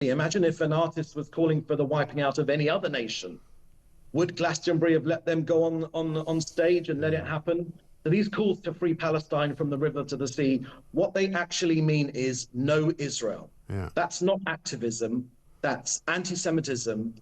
Imagine if an artist was calling for the wiping out of any other nation. Would Glastonbury have let them go on stage and let it happen? So these calls to free Palestine from the river to the sea, what they actually mean is no Israel. Yeah. That's not activism. That's anti-Semitism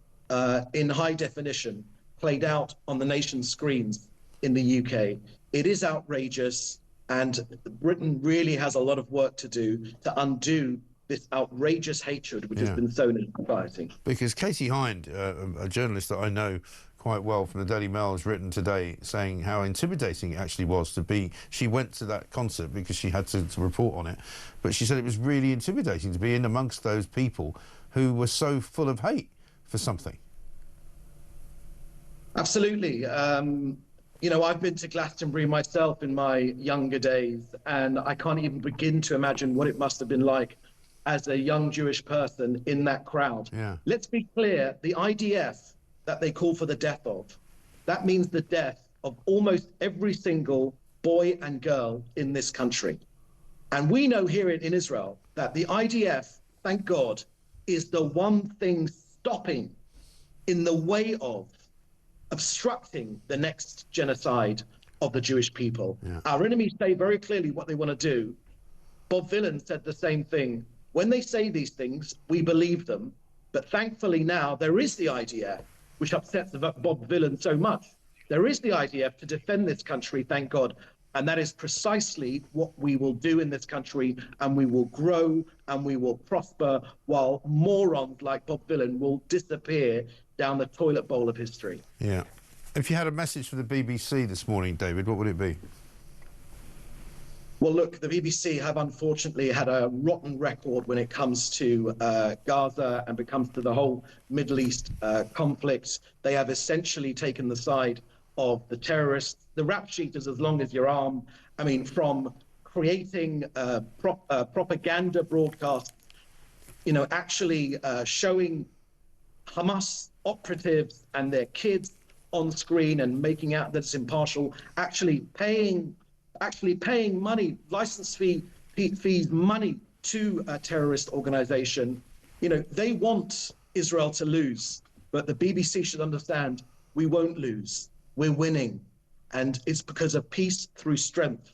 in high definition, played out on the nation's screens in the UK. It is outrageous, and Britain really has a lot of work to do to undo this outrageous hatred which has been sown in society. Because Katie Hind, a journalist that I know quite well from the Daily Mail, has written today saying how intimidating it actually was to be. She went to that concert because she had to report on it, but she said it was really intimidating to be in amongst those people who were so full of hate for something. Absolutely. You know, I've been to Glastonbury myself in my younger days, and I can't even begin to imagine what it must have been like as a young Jewish person in that crowd. Yeah. Let's be clear, the IDF that they call for the death of, that means the death of almost every single boy and girl in this country. And we know here in Israel that the IDF, thank God, is the one thing stopping in the way of obstructing the next genocide of the Jewish people. Yeah. Our enemies say very clearly what they want to do. Bob Villan said the same thing. When they say these things, we believe them. But thankfully now there is the IDF, which upsets Bob Villan so much. There is the IDF to defend this country, thank God. And that is precisely what we will do in this country, and we will grow and we will prosper while morons like Bob Villan will disappear down the toilet bowl of history. Yeah. If you had a message for the BBC this morning, David, what would it be? Well, look, the BBC have unfortunately had a rotten record when it comes to Gaza and when it comes to the whole Middle East conflict. They have essentially taken the side of the terrorists. The rap sheet is as long as your arm. I mean, from creating propaganda broadcasts, you know, actually showing Hamas operatives and their kids on screen and making out that it's impartial, actually paying money, license fees, money to a terrorist organization. You know, they want Israel to lose, but the BBC should understand we won't lose. We're winning. And it's because of peace through strength.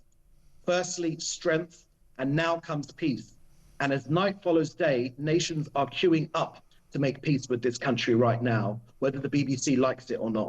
Firstly, strength, and now comes peace. And as night follows day, nations are queuing up to make peace with this country right now, whether the BBC likes it or not.